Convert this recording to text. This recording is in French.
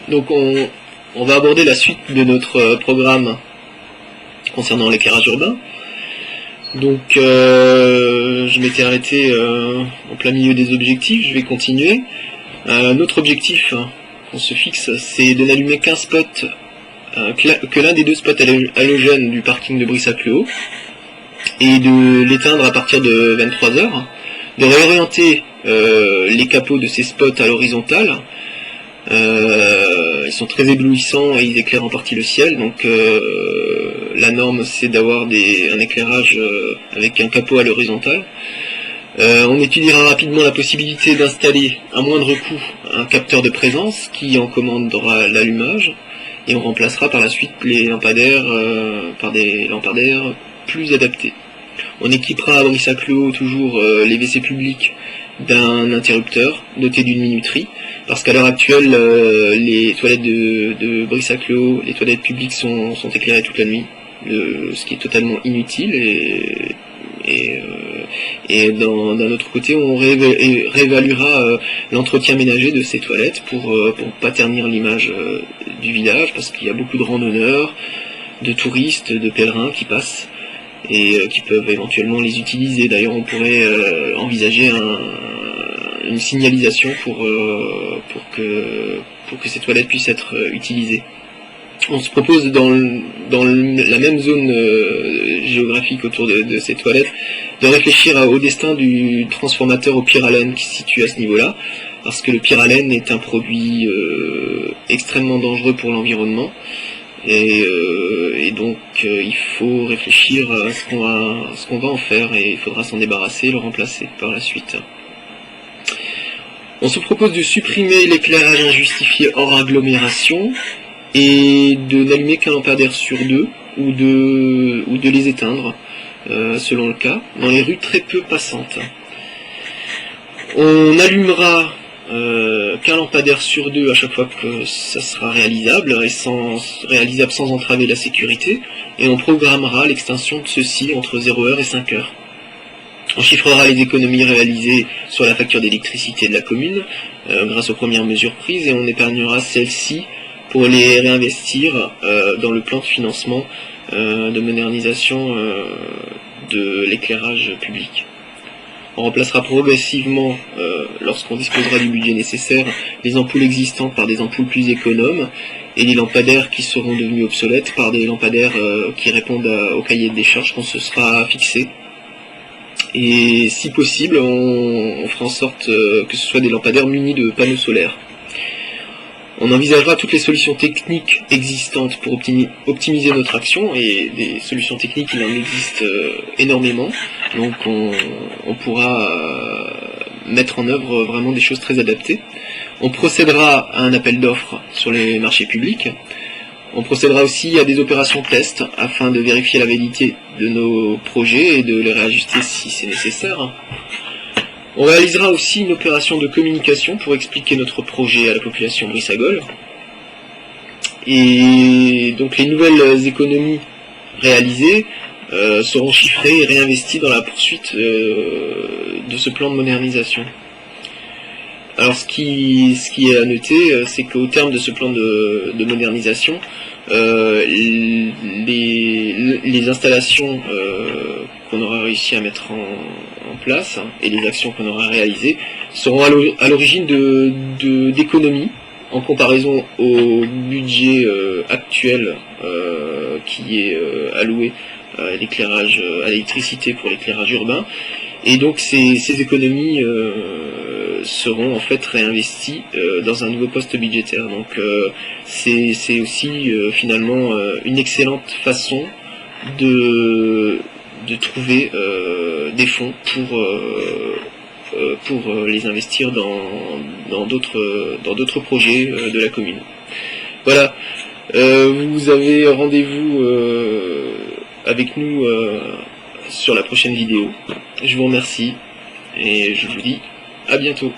Donc on va aborder la suite de notre programme concernant l'éclairage urbain. Donc je m'étais arrêté en plein milieu des objectifs, je vais continuer. Notre objectif qu'on se fixe, c'est de n'allumer qu'un spot, que l'un des deux spots halogènes du parking de Brissac-le-Haut, et de l'éteindre à partir de 23h, de réorienter les capots de ces spots à l'horizontale. Ils sont très éblouissants et ils éclairent en partie le ciel, donc la norme c'est d'avoir un éclairage avec un capot à l'horizontale. On étudiera rapidement la possibilité d'installer à moindre coût un capteur de présence qui en commandera l'allumage, et on remplacera par la suite les lampadaires par des lampadaires plus adaptés. On équipera à Brissac-le-Haut toujours les WC publics d'un interrupteur doté d'une minuterie, parce qu'à l'heure actuelle les toilettes de Brissac-le-Haut, les toilettes publiques sont éclairées toute la nuit, ce qui est totalement inutile, et d'un autre côté on réévaluera l'entretien ménager de ces toilettes pour pas ternir l'image du village, parce qu'il y a beaucoup de randonneurs, de touristes, de pèlerins qui passent et qui peuvent éventuellement les utiliser. D'ailleurs on pourrait envisager une signalisation pour que ces toilettes puissent être utilisées. On se propose dans la même zone géographique autour de ces toilettes de réfléchir au destin du transformateur au pyralène qui se situe à ce niveau-là, parce que le pyralène est un produit extrêmement dangereux pour l'environnement, et donc il faut réfléchir à ce qu'on va en faire, et il faudra s'en débarrasser et le remplacer par la suite. On se propose de supprimer l'éclairage injustifié hors agglomération et de n'allumer qu'un lampadaire sur deux, ou de les éteindre selon le cas, dans les rues très peu passantes. On allumera qu'un lampadaire sur deux à chaque fois que ça sera réalisable, et réalisable sans entraver la sécurité, et on programmera l'extinction de ceux-ci entre 0h et 5h. On chiffrera les économies réalisées sur la facture d'électricité de la commune grâce aux premières mesures prises, et on épargnera celles-ci pour les réinvestir dans le plan de financement de modernisation de l'éclairage public. On remplacera progressivement, lorsqu'on disposera du budget nécessaire, les ampoules existantes par des ampoules plus économes, et les lampadaires qui seront devenus obsolètes par des lampadaires qui répondent au cahier des charges qu'on se sera fixé. Et si possible, on fera en sorte que ce soit des lampadaires munis de panneaux solaires. On envisagera toutes les solutions techniques existantes pour optimiser notre action, et des solutions techniques il en existe énormément, donc on pourra mettre en œuvre vraiment des choses très adaptées. On procédera à un appel d'offres sur les marchés publics. On procédera aussi à des opérations test afin de vérifier la validité de nos projets et de les réajuster si c'est nécessaire. On réalisera aussi une opération de communication pour expliquer notre projet à la population brissagole. Et donc les nouvelles économies réalisées seront chiffrées et réinvesties dans la poursuite de ce plan de modernisation. Alors ce qui est à noter, c'est qu'au terme de ce plan de modernisation, les installations qu'on aura réussi à mettre en place et les actions qu'on aura réalisées seront à l'origine d'économies en comparaison au budget actuel qui est alloué à l'éclairage, à l'électricité pour l'éclairage urbain, et donc ces économies seront en fait réinvesties dans un nouveau poste budgétaire. Donc c'est aussi finalement une excellente façon de trouver des fonds pour les investir dans d'autres projets de la commune. Voilà, vous avez rendez-vous avec nous sur la prochaine vidéo. Je vous remercie et je vous dis à bientôt.